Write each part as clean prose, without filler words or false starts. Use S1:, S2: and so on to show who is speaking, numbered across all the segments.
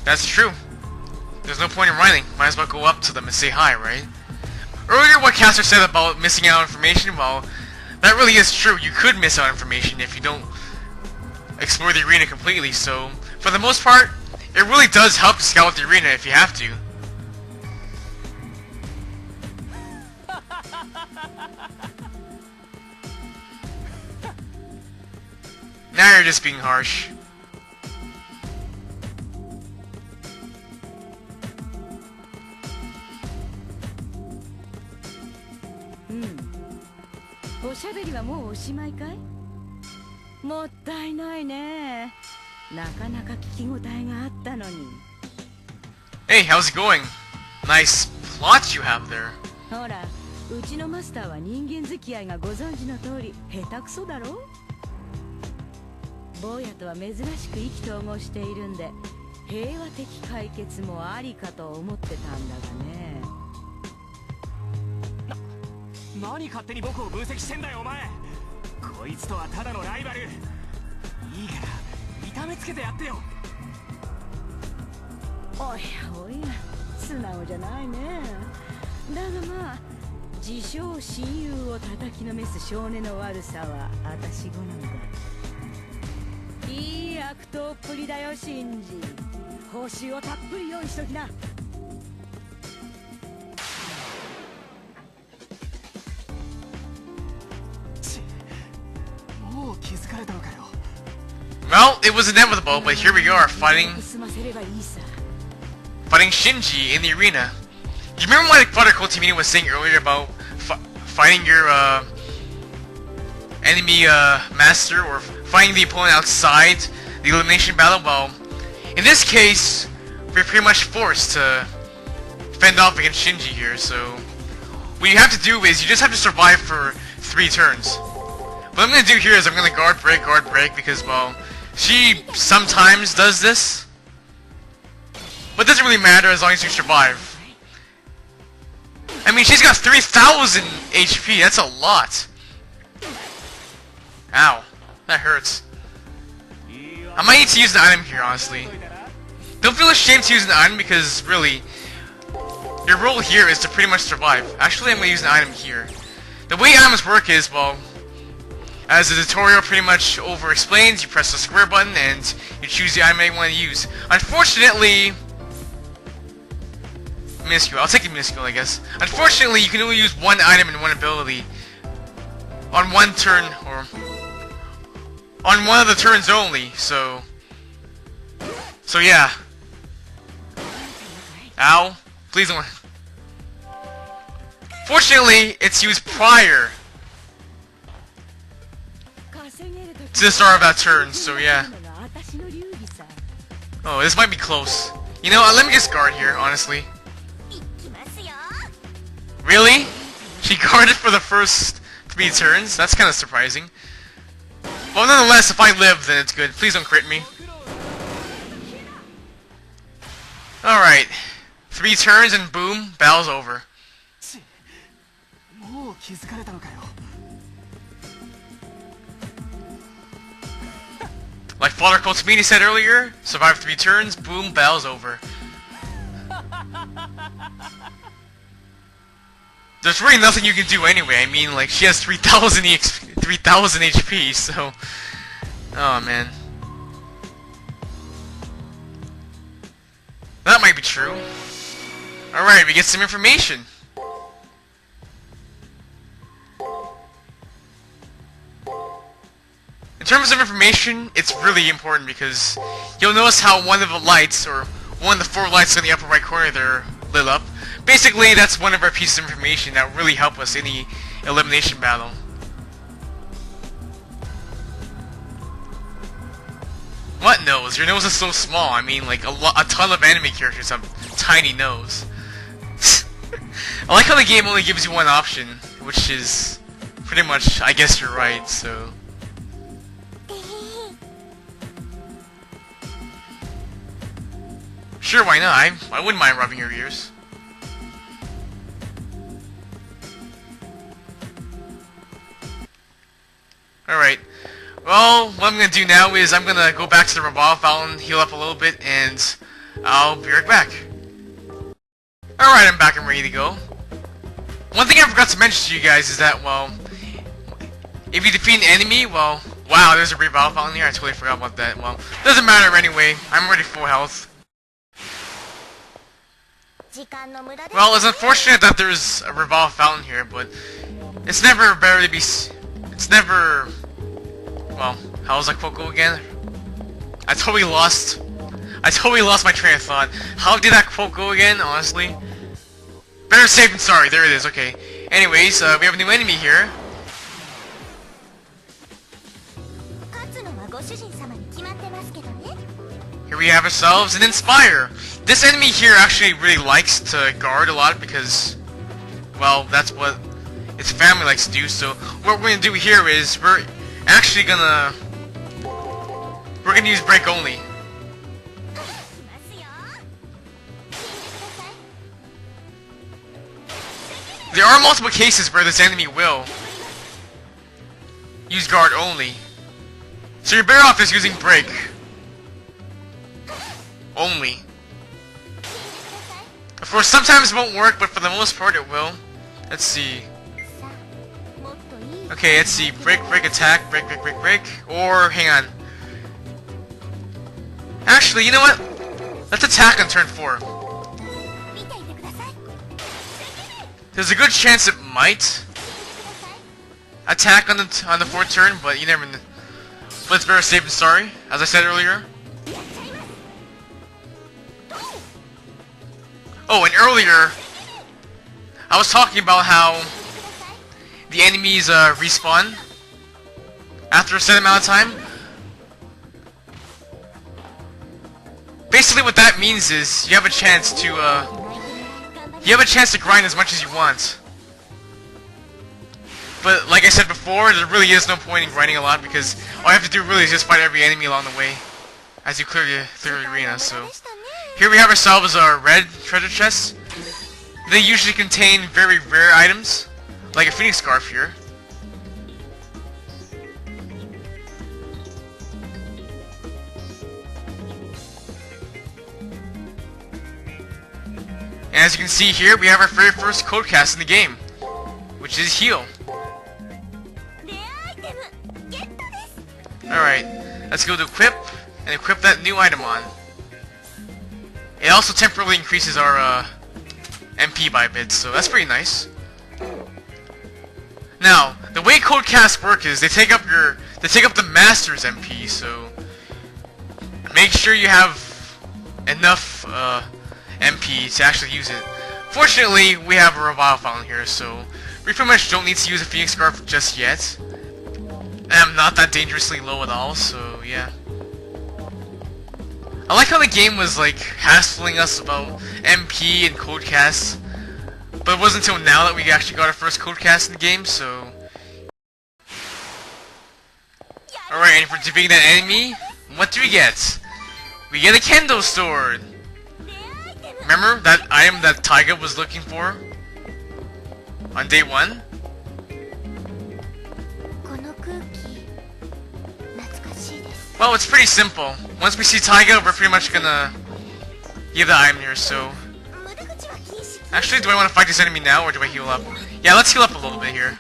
S1: That's true. There's no point in running. Might as well go up to them and say hi, right? Earlier, what Caster said about missing out on information, well, that really is true. You could miss out on information if you don't explore the arena completely, so for the most part, it really does help to scout the arena if you have to. Now you're just being harsh. Hey, how's it going? Nice plots you have there.
S2: ほら、うちのマスターは人間付き合いがご存知の通り下手くそだろ。坊やとは珍しく意気投合しているんで、平和的解決もありかと思ってたんだがね。
S3: 何勝手に僕を分析してんだよお前。こいつとはただのライバル。いいから痛めつけてやってよ。
S2: おやおや、素直じゃないね。だがまあ、自称親友を叩きのめす少年の悪さは私好みだ。いい悪党っぷりだよシンジ。報酬をたっぷり用意しときな。
S3: もう気づかれたのかよ。
S1: Well, it was inevitable, but here we are, fighting Shinji in the arena. Do you remember what Father Kotimini was saying earlier about fighting your enemy master, or fighting the opponent outside the elimination battle? Well, in this case, we're pretty much forced to fend off against Shinji here, so what you have to do is you just have to survive for 3 turns. What I'm going to do here is I'm going to guard break, because, well, she sometimes does this. But it doesn't really matter as long as you survive. I mean, she's got 3,000 HP, that's a lot. Ow, that hurts. I might need to use an item here, honestly. Don't feel ashamed to use an item because, really, your role here is to pretty much survive. Actually, I'm going to use an item here. The way items work is, well, as the tutorial pretty much over-explains, you press the square button and you choose the item you want to use. Unfortunately, minuscule. I'll take the minuscule, I guess. Unfortunately, you can only use one item and one ability on one turn, or on one of the turns only, so yeah. Ow. Please don't. Fortunately, it's used prior to the start of that turn, so yeah. Oh, this might be close. You know what, let me just guard here, honestly. Really? She guarded for the first 3 turns? That's kind of surprising. Well, nonetheless, if I live, then it's good. Please don't crit me. Alright. 3 turns and boom, battle's over. Like Father Kotsumini said earlier, survive 3 turns, boom, battle's over. There's really nothing you can do anyway. I mean, like, she has 3,000 HP, so... Oh, man. That might be true. Alright, we get some information. In terms of information, it's really important because you'll notice how one of the lights, or one of the 4 lights in the upper right corner there, lit up. Basically, that's one of our pieces of information that will really help us in the elimination battle. What nose? Your nose is so small. I mean, like, a ton of anime characters have tiny nose. I like how the game only gives you one option, which is pretty much, I guess you're right, so... Sure, why not? I wouldn't mind rubbing your ears. Alright. Well, what I'm gonna do now is I'm gonna go back to the Revolve Fountain, heal up a little bit, and I'll be right back. Alright, I'm back and ready to go. One thing I forgot to mention to you guys is that, well, if you defeat an enemy, well, wow, there's a revive fountain here. I totally forgot about that. Well, doesn't matter anyway. I'm already full health. Well, it's unfortunate that there's a revolve fountain here, but it's never better to be. It's never. Well, how does that quote go again? I totally lost my train of thought. How did that quote go again? Honestly, better safe than sorry. There it is. Okay. Anyways, we have a new enemy here. Here we have ourselves an Inspire. This enemy here actually really likes to guard a lot because, well, that's what its family likes to do. So what we're gonna do here is we're gonna use break only. There are multiple cases where this enemy will use guard only. So you're better off just using break only. Of course, sometimes it won't work, but for the most part it will. Let's see. Okay, let's see. Break, break, attack, break, break, break, break. Or, hang on. Actually, you know what? Let's attack on turn 4. There's a good chance it might attack on the 4th turn, but you never know. But it's better safe than sorry, as I said earlier. Oh, and earlier, I was talking about how the enemies respawn after a set amount of time. Basically, what that means is you have a chance to grind as much as you want. But like I said before, there really is no point in grinding a lot because all you have to do really is just fight every enemy along the way as you clear the arena. So here we have ourselves our red treasure chests. They usually contain very rare items, like a phoenix scarf here. And as you can see here, we have our very first code cast in the game, which is heal. Alright, let's go to equip, and equip that new item on. It also temporarily increases our MP by a bit, so that's pretty nice. Now, the way code casts work is they take up the master's MP, so make sure you have enough MP to actually use it. Fortunately, we have a revival fountain here, so we pretty much don't need to use a phoenix scarf just yet. And I'm not that dangerously low at all, so yeah. I like how the game was like hassling us about MP and code casts, but it wasn't until now that we actually got our first code cast in the game, so. Alright, and for defeating that enemy, what do we get? We get a kendo sword! Remember that item that Taiga was looking for on day 1? Well, it's pretty simple. Once we see Taiga, we're pretty much gonna give the item here, so. Actually, do I want to fight this enemy now, or do I heal up? Yeah, let's heal up a little bit here.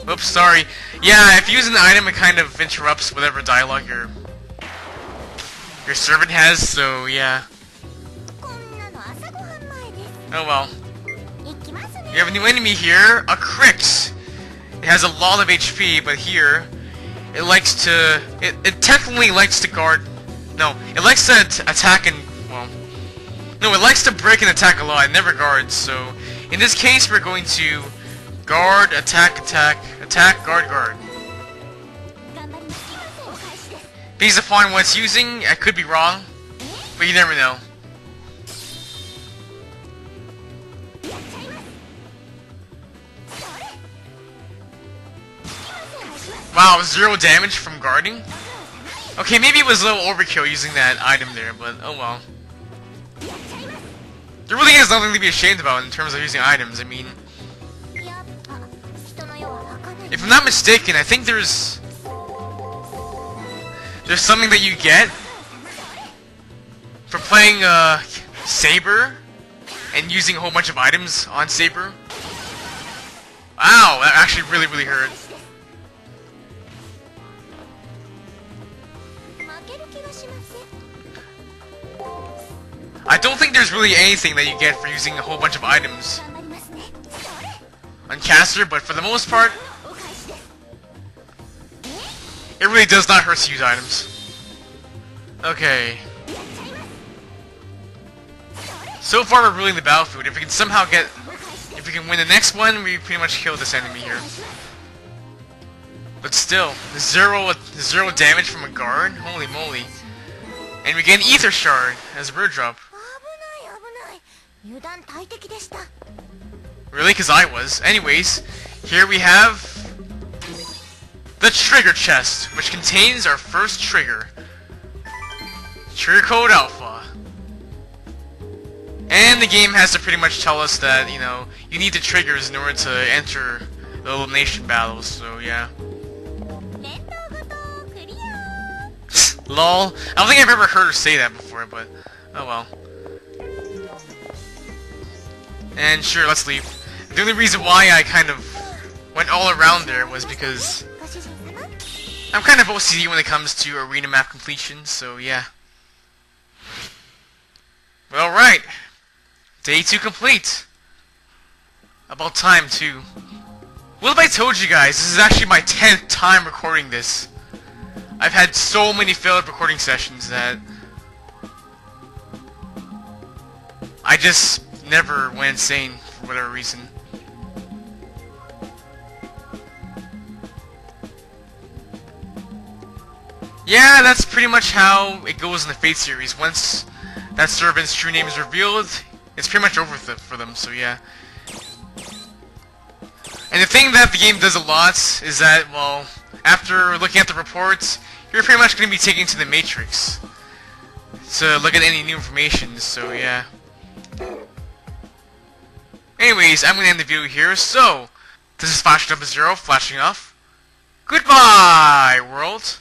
S1: Oops, sorry. Yeah, if you use an item, it kind of interrupts whatever dialogue your servant has, so yeah. Oh well. You have a new enemy here, a Crix. It has a lot of HP, but here, it likes to... It technically likes to guard... No, it likes to attack and... Well... No, it likes to break and attack a lot. It never guards, so... In this case, we're going to... Guard, attack, attack, attack, guard, guard. Based upon what it's using, I could be wrong, but you never know. Wow, 0 damage from guarding? Okay, maybe it was a little overkill using that item there, but oh well. There really is nothing to be ashamed about in terms of using items. I mean, if I'm not mistaken, I think there's something that you get for playing Saber and using a whole bunch of items on Saber. Ow, that actually really hurt. I don't think there's really anything that you get for using a whole bunch of items on Caster, but for the most part, it really does not hurt to use items. Okay. So far we're ruling the battlefield. If we can somehow get... If we can win the next one, we pretty much kill this enemy here. But still, zero damage from a guard? Holy moly. And we get an Ether Shard as a bird drop. Really? Because I was. Anyways, here we have the Trigger Chest, which contains our first trigger. Trigger Code Alpha. And the game has to pretty much tell us that, you know, you need the triggers in order to enter the elimination battles, so yeah. Lol. I don't think I've ever heard her say that before, but oh well. And sure, let's leave. The only reason why I kind of went all around there was because I'm kind of OCD when it comes to arena map completion, so yeah. But alright. Day 2 complete. About time, too. What if I told you guys, this is actually my 10th time recording this. I've had so many failed recording sessions that I just never went insane for whatever reason. Yeah, that's pretty much how it goes in the Fate series. Once that servant's true name is revealed, it's pretty much over for them, so yeah. And the thing that the game does a lot is that, well, after looking at the reports, you're pretty much going to be taken to the Matrix to look at any new information, so yeah. Anyways, I'm going to end the video here, so this is Flash Double Zero flashing off. Goodbye, world!